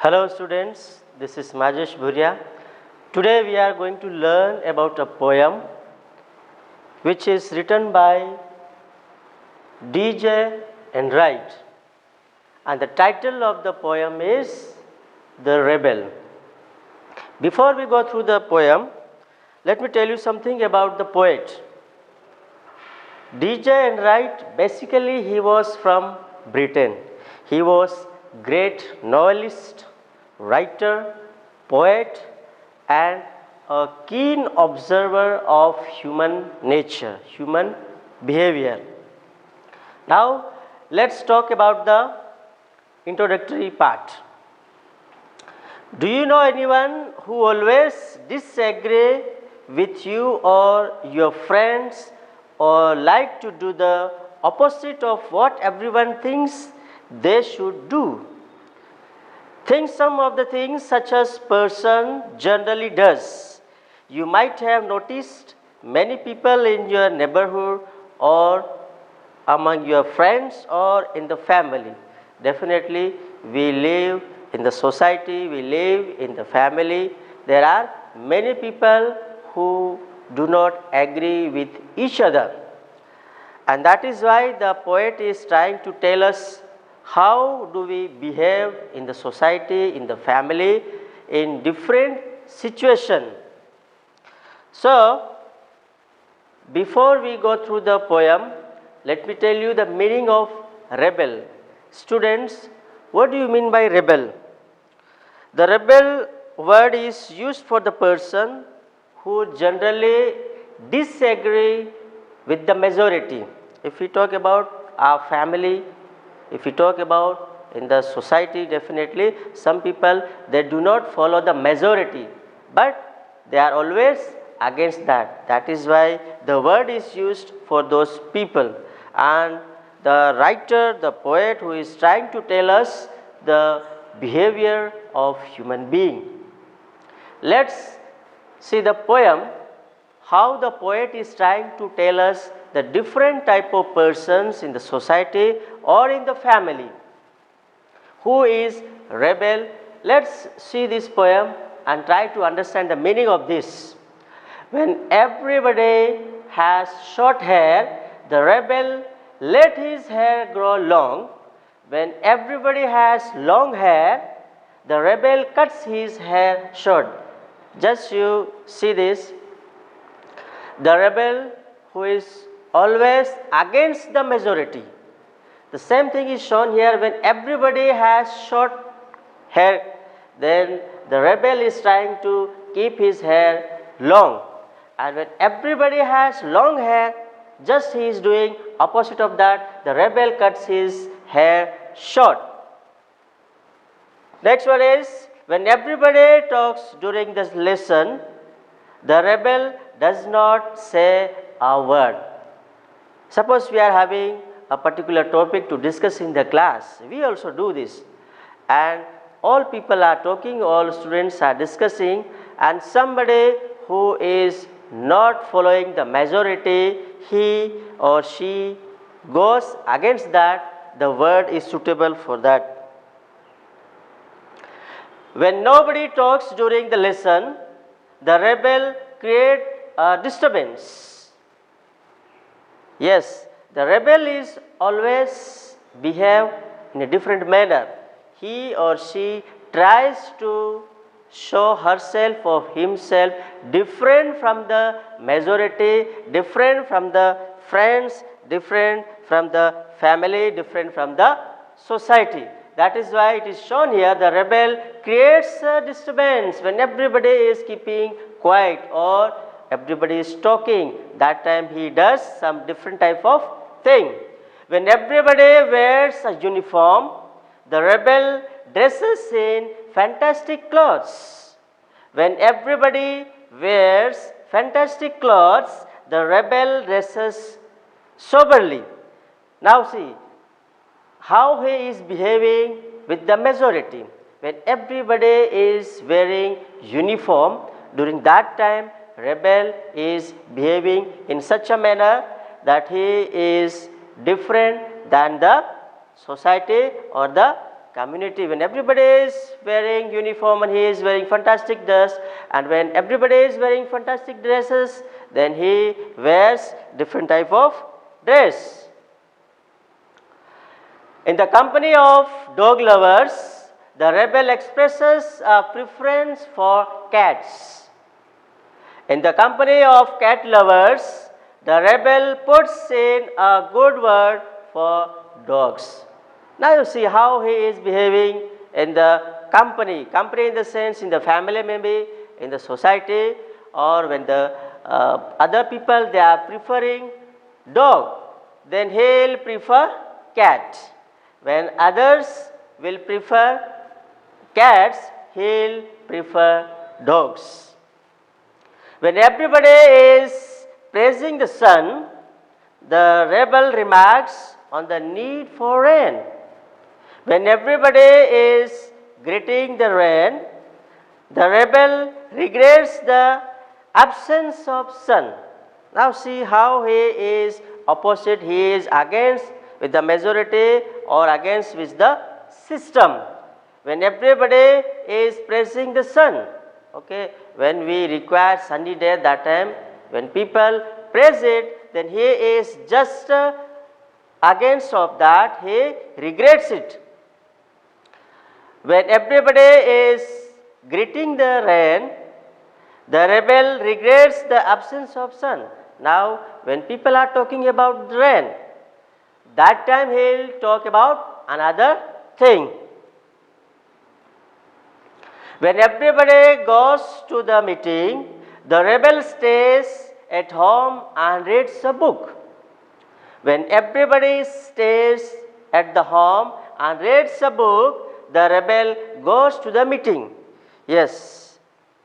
Hello students, this is Majesh Bhuria. Today we are going to learn about a poem which is written by DJ Enright, and the title of the poem is The Rebel. Before we go through the poem, let me tell you something about the poet. DJ Enright, basically he was from Britain. He was great novelist, writer, poet, and a keen observer of human nature, human behavior. Now let's talk about the introductory part. Do you know anyone who always disagree with you or your friends, or like to do the opposite of what everyone thinks they should do? Think some of the things such as person generally does. You might have noticed many people in your neighborhood or among your friends or in the family. Definitely we live in the society, we live in the family. There are many people who do not agree with each other, and that is why the poet is trying to tell us how do we behave in the society, in the family, in different situations. So before we go through the poem, let me tell you the meaning of rebel. Students, what do you mean by rebel? The rebel word is used for the person who generally disagree with the majority. If we talk about our family, if we talk about in the society, definitely some people they do not follow the majority, but they are always against that. That is why the word is used for those people. And the writer, the poet who is trying to tell us the behavior of human being. Let's see the poem, how the poet is trying to tell us the different type of persons in the society or in the family who is rebel. Let's see this poem and try to understand the meaning of this. When everybody has short hair, the rebel let his hair grow long. When everybody has long hair, the rebel cuts his hair short. Just you see this. The rebel who is always against the majority. The same thing is shown here. When everybody has short hair, then the rebel is trying to keep his hair long. And when everybody has long hair, just he is doing opposite of that. The rebel cuts his hair short. Next one is, when everybody talks during this lesson, the rebel does not say a word. Suppose we are having a particular topic to discuss in the class, we also do this, and all people are talking, all students are discussing, and somebody who is not following the majority, he or she goes against that, the word is suitable for that. When nobody talks during the lesson, the rebel creates a disturbance. Yes, the rebel is always behave in a different manner. He or she tries to show herself or himself different from the majority, different from the friends, different from the family, different from the society. That is why it is shown here, the rebel creates a disturbance when everybody is keeping quiet or everybody is talking. That time he does some different type of thing. When everybody wears a uniform, the rebel dresses in fantastic clothes. When everybody wears fantastic clothes, the rebel dresses soberly. Now see how he is behaving with the majority. When everybody is wearing uniform, during that time rebel is behaving in such a manner that he is different than the society or the community. When everybody is wearing uniform and he is wearing fantastic dress, and when everybody is wearing fantastic dresses, then he wears different type of dress. In the company of dog lovers, the rebel expresses a preference for cats. In the company of cat lovers, the rebel puts in a good word for dogs. Now you see how he is behaving in the company. Company in the sense in the family, maybe in the society, or when the other people they are preferring dog, then he will prefer cat. When others will prefer cats, he will prefer dogs. When everybody is praising the sun, the rebel remarks on the need for rain. When everybody is greeting the rain, the rebel regrets the absence of sun. Now see how he is opposite, he is against with the majority or against with the system. When everybody is praising the sun, okay, when we require sunny day, that time when people praise it, then he is just against of that, he regrets it. When everybody is greeting the rain, the rebel regrets the absence of sun. Now when people are talking about the rain, that time he will talk about another thing. When everybody goes to the meeting, the rebel stays at home and reads a book. When everybody stays at the home and reads a book, the rebel goes to the meeting. Yes,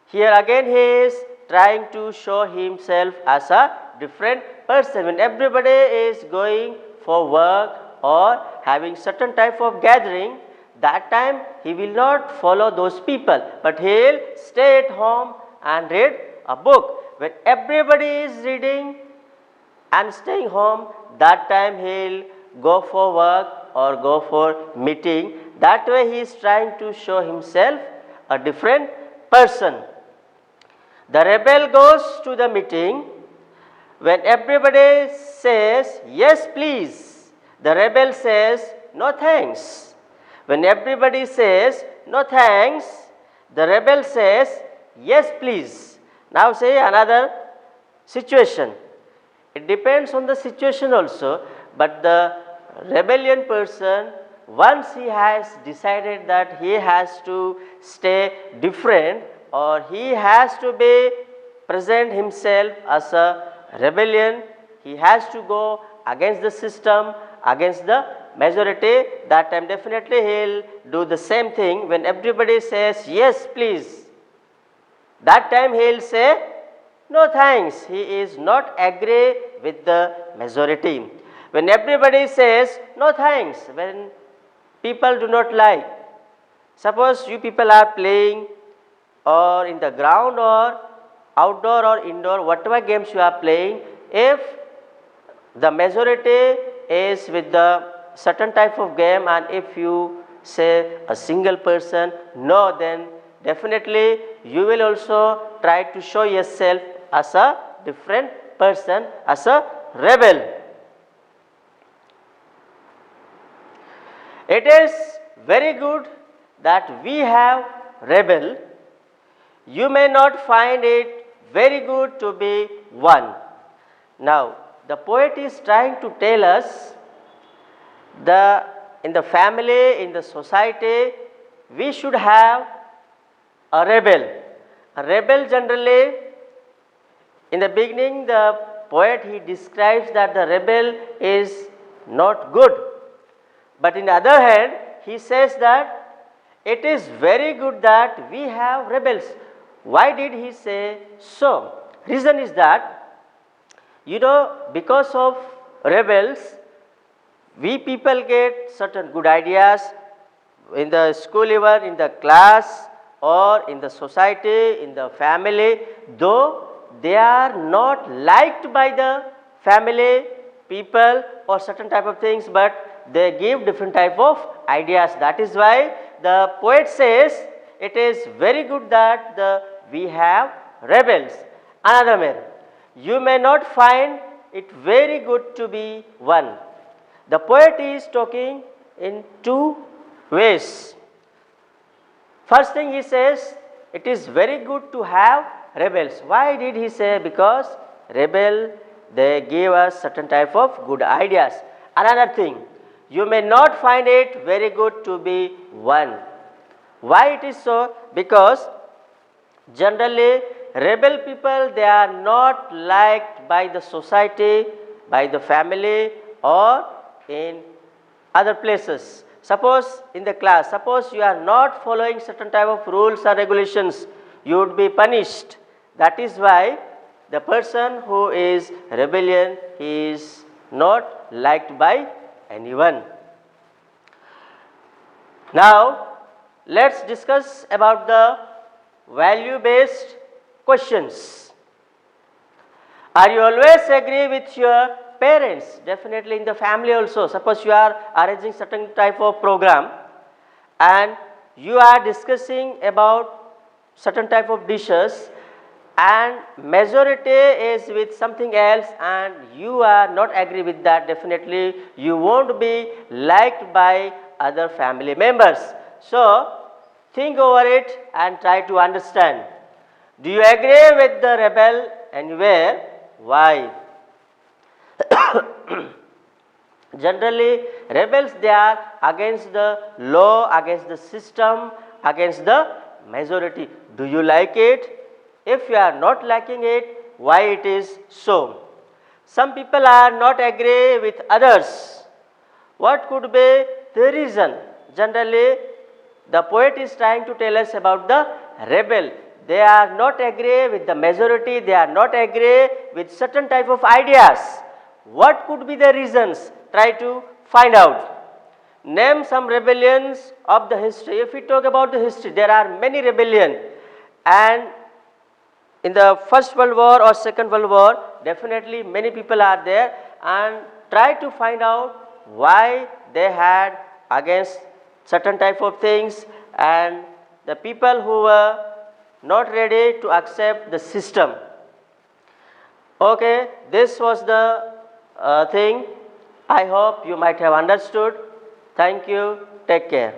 here again he is trying to show himself as a different person. When everybody is going for work or having certain type of gathering, that time he will not follow those people, but he will stay at home and read a book. When everybody is reading and staying home, that time he will go for work or go for meeting. That way he is trying to show himself a different person. The rebel goes to the meeting. When everybody says, yes please, the rebel says, no thanks. When everybody says, no thanks, the rebel says, yes please. Now say another situation. It depends on the situation also, but the rebellion person, once he has decided that he has to stay different or he has to be present himself as a rebellion, he has to go against the system, against the majority, that time definitely he will do the same thing. When everybody says yes please, that time he will say no thanks. He is not agree with the majority. When everybody says no thanks, when people do not like, suppose you people are playing or in the ground or outdoor or indoor, whatever games you are playing, if the majority is with the certain type of game and if you say a single person no, then definitely you will also try to show yourself as a different person, as a rebel. It is very good that we have rebel. You may not find it very good to be one. Now the poet is trying to tell us in the family, in the society, we should have a rebel. A rebel generally, in the beginning the poet he describes that the rebel is not good. But in the other hand, he says that it is very good that we have rebels. Why did he say so? Reason is that, because of rebels, we people get certain good ideas in the school, even in the class or in the society, in the family, though they are not liked by the family, people or certain type of things, but they give different type of ideas. That is why the poet says it is very good that we have rebels. Another man, you may not find it very good to be one. The poet is talking in two ways. First thing he says, it is very good to have rebels. Why did he say? Because rebel, they give us certain type of good ideas. Another thing, you may not find it very good to be one. Why it is so? Because generally rebel people, they are not liked by the society, by the family, or in other places. Suppose in the class, suppose you are not following certain type of rules or regulations, you would be punished. That is why the person who is rebellion, he is not liked by anyone. Now let's discuss about the value based questions. Are you always agree with your parents? Definitely in the family also. Suppose you are arranging certain type of program and you are discussing about certain type of dishes and majority is with something else and you are not agree with that, definitely you won't be liked by other family members. So think over it and try to understand. Do you agree with the rebel and where? Why? Generally rebels, they are against the law, against the system, against the majority. Do you like it? If you are not liking it, why it is so? Some people are not agree with others. What could be the reason? Generally the poet is trying to tell us about the rebel. They are not agree with the majority, they are not agree with certain type of ideas. What could be the reasons? Try to find out. Name some rebellions of the history. If we talk about the history, there are many rebellion, and in the First World War or Second World War, definitely many people are there, and try to find out why they had against certain type of things, and the people who were not ready to accept the system. Okay, this was the thing. I hope you might have understood. Thank you. Take care.